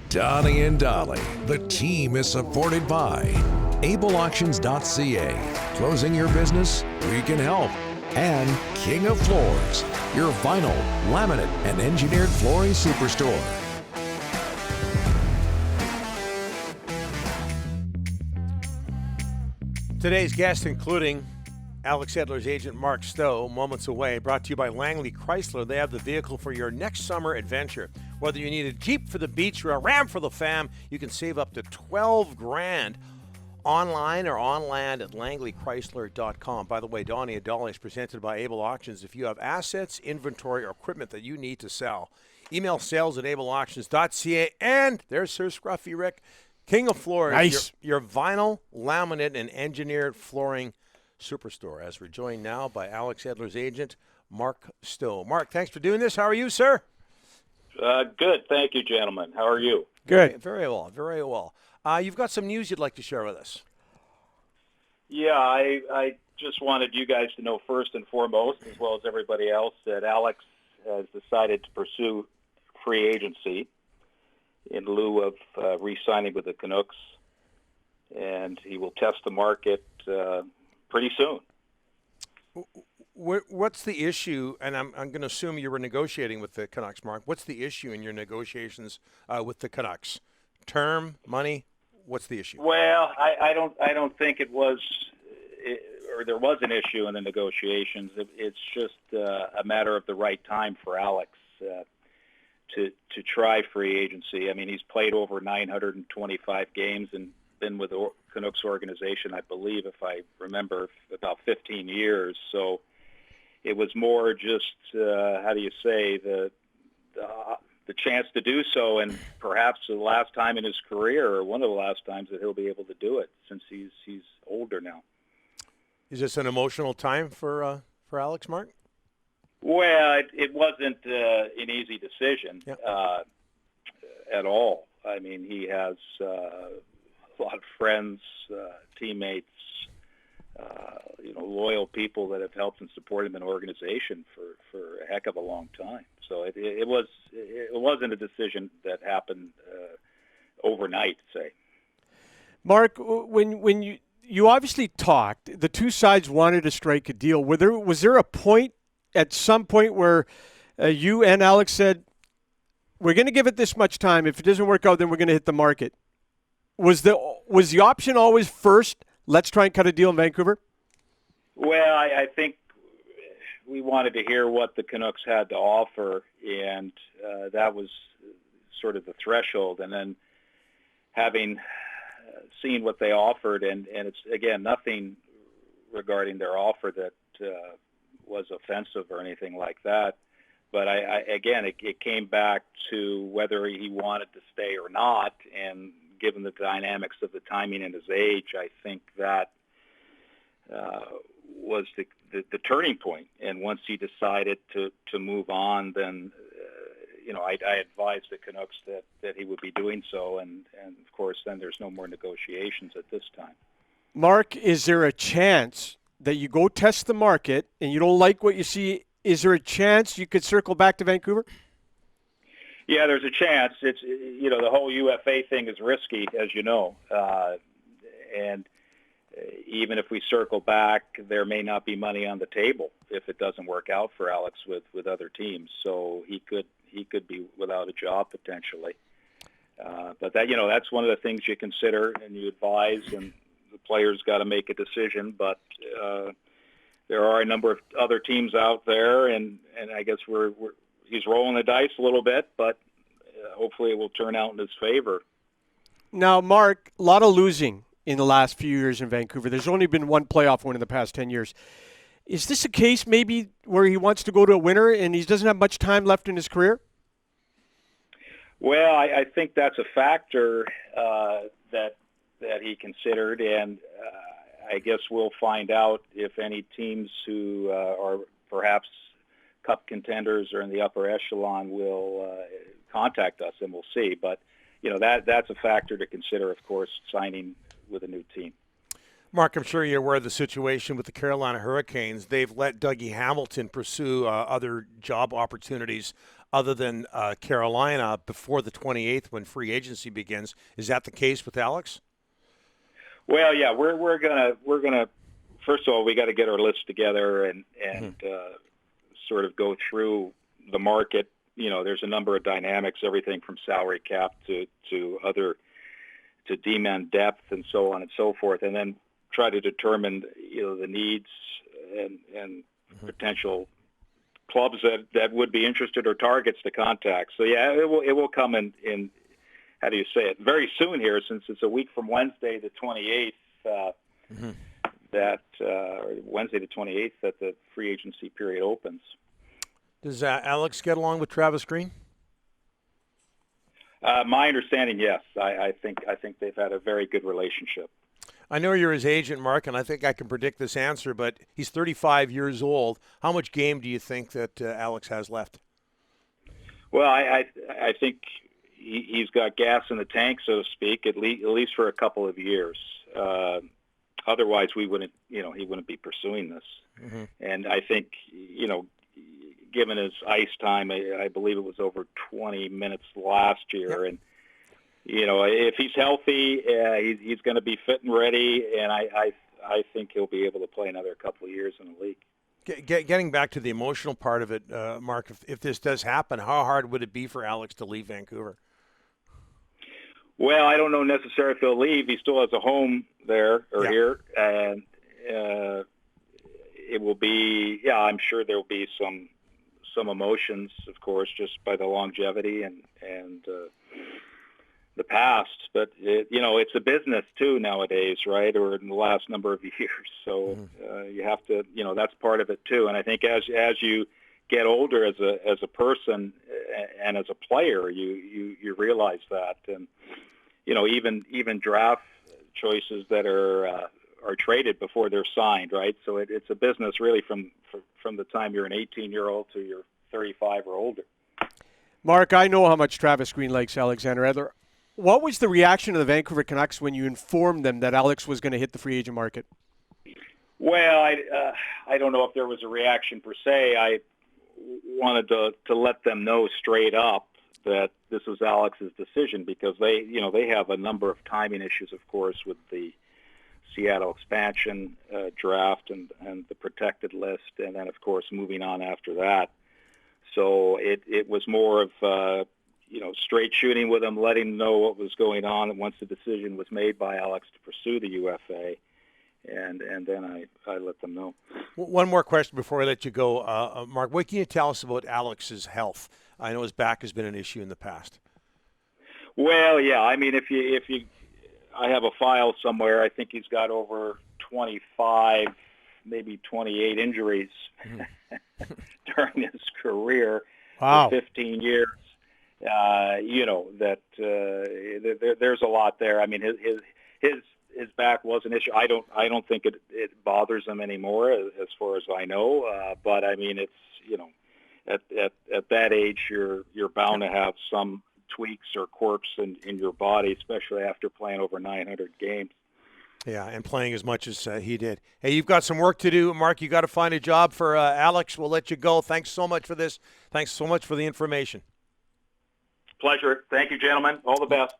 Donnie and Dolly. The team is supported by AbleAuctions.ca. Closing your business? We can help. And King of Floors, your vinyl, laminate, and engineered flooring superstore. Today's guests, including Alex Edler's agent Mark Stowe, moments away, brought to you by Langley Chrysler. They have the vehicle for your next summer adventure. Whether you need a Jeep for the beach or a Ram for the fam, you can save up to $12,000 online or on land at langleychrysler.com. By the way, Donnie and Dolly is presented by Able Auctions. If you have assets, inventory, or equipment that you need to sell, email sales@ableauctions.ca. And there's Sir Scruffy Rick, King of Floors, nice. your vinyl, laminate, and engineered flooring superstore. As we're joined now by Alex Edler's agent, Mark Stowe. Mark, thanks for doing this. How are you, sir? Good. Thank you, gentlemen. How are you? Good. Very well. Very well. You've got some news you'd like to share with us. Yeah, I just wanted you guys to know first and foremost, as well as everybody else, that Alex has decided to pursue free agency in lieu of re-signing with the Canucks, and he will test the market pretty soon. What's the issue? And I'm going to assume you were negotiating with the Canucks, Mark. What's the issue in your negotiations with the Canucks? Term, money? What's the issue? Well, I don't think it was, or there was an issue in the negotiations. It's just a matter of the right time for Alex to try free agency. I mean, he's played over 925 games and been with the Canucks organization, I believe, if I remember, about 15 years. So it was more just, how do you say, the chance to do so, and perhaps the last time in his career, or one of the last times that he'll be able to do it, since he's older now. Is this an emotional time for Alex, Mark? Well, it wasn't an easy decision at all. I mean, he has a lot of friends, teammates, loyal people that have helped and supported him in the organization for a heck of a long time. So it wasn't a decision that happened overnight, say. Mark, when you obviously talked, the two sides wanted to strike a deal. Was there a point at some point where you and Alex said, we're going to give it this much time. If it doesn't work out, then we're going to hit the market? Was the option always first, let's try and cut a deal in Vancouver? Well, I think we wanted to hear what the Canucks had to offer, and that was sort of the threshold. And then having seen what they offered, and it's, again, nothing regarding their offer that was offensive or anything like that. But it came back to whether he wanted to stay or not, and given the dynamics of the timing and his age, I think that was the turning point. And once he decided to move on, then I advised the Canucks that he would be doing so, and of course then there's no more negotiations at this time. Mark, is there a chance that you go test the market and you don't like what you see? Is there a chance you could circle back to Vancouver? Yeah, there's a chance. It's the whole UFA thing is risky, as you know, and even if we circle back, there may not be money on the table if it doesn't work out for Alex with other teams. So he could be without a job potentially. But that's one of the things you consider and you advise, and the players got to make a decision. But there are a number of other teams out there, and I guess he's rolling the dice a little bit, but hopefully it will turn out in his favor. Now, Mark, a lot of losing in the last few years in Vancouver. There's only been one playoff win in the past 10 years. Is this a case maybe where he wants to go to a winner and he doesn't have much time left in his career? Well, I think that's a factor that he considered, and I guess we'll find out if any teams who are perhaps cup contenders or in the upper echelon will contact us, and we'll see. But that's a factor to consider, of course, signing with a new team. Mark, I'm sure you're aware of the situation with the Carolina Hurricanes. They've let Dougie Hamilton pursue other job opportunities other than Carolina before the 28th when free agency begins. Is that the case with Alex? Well, yeah, we're gonna first of all, we got to get our list together and sort of go through the market. You know, there's a number of dynamics, everything from salary cap to other to demand depth and so on and so forth, and then try to determine the needs and potential clubs that would be interested or targets to contact. So yeah, it will come in how do you say it, very soon here, since it's a week from Wednesday the 28th. Wednesday the 28th that the free agency period opens. Does Alex get along with Travis Green? My understanding, yes. I think they've had a very good relationship. I know you're his agent, Mark, and I think I can predict this answer, but he's 35 years old. How much game do you think that Alex has left? Well, I think he's got gas in the tank, so to speak, at least for a couple of years. Otherwise, he wouldn't be pursuing this. Mm-hmm. And I think, given his ice time, I believe it was over 20 minutes last year, yep. And if he's healthy, he's going to be fit and ready, and I think he'll be able to play another couple of years in the league. Getting back to the emotional part of it, Mark, if this does happen, how hard would it be for Alex to leave Vancouver? Well, I don't know necessarily if he'll leave. He still has a home there or here, and it will be. Yeah, I'm sure there will be some emotions, of course, just by the longevity and the past. But it's a business too nowadays, right? Or in the last number of years, so you have to. That's part of it too. And I think as you get older as a person and as a player, you realize that. And even draft choices that are traded before they're signed, right? So it's a business really from the time you're an 18-year-old to you're 35 or older. Mark, I know how much Travis Green likes Alexander Edler. What was the reaction of the Vancouver Canucks when you informed them that Alex was going to hit the free agent market? Well, I don't know if there was a reaction per se. I wanted to let them know straight up that this was Alex's decision, because they have a number of timing issues, of course, with the Seattle expansion draft and the protected list, and then, of course, moving on after that. So it was more of straight shooting with them, letting them know what was going on once the decision was made by Alex to pursue the UFA, and then I let them know. One more question before I let you go, Mark. What can you tell us about Alex's health? I know his back has been an issue in the past. Well, yeah. I mean, I have a file somewhere. I think he's got over 25, maybe 28 injuries during his career. Wow. For 15 years. There's a lot there. I mean, his back was an issue. I don't think it bothers him anymore, as far as I know. But I mean, it's at that age, you're bound to have some tweaks or quirks in your body, especially after playing over 900 games. Yeah, and playing as much as he did. Hey, you've got some work to do, Mark. You got to find a job for Alex. We'll let you go. Thanks so much for this. Thanks so much for the information. Pleasure. Thank you, gentlemen. All the best.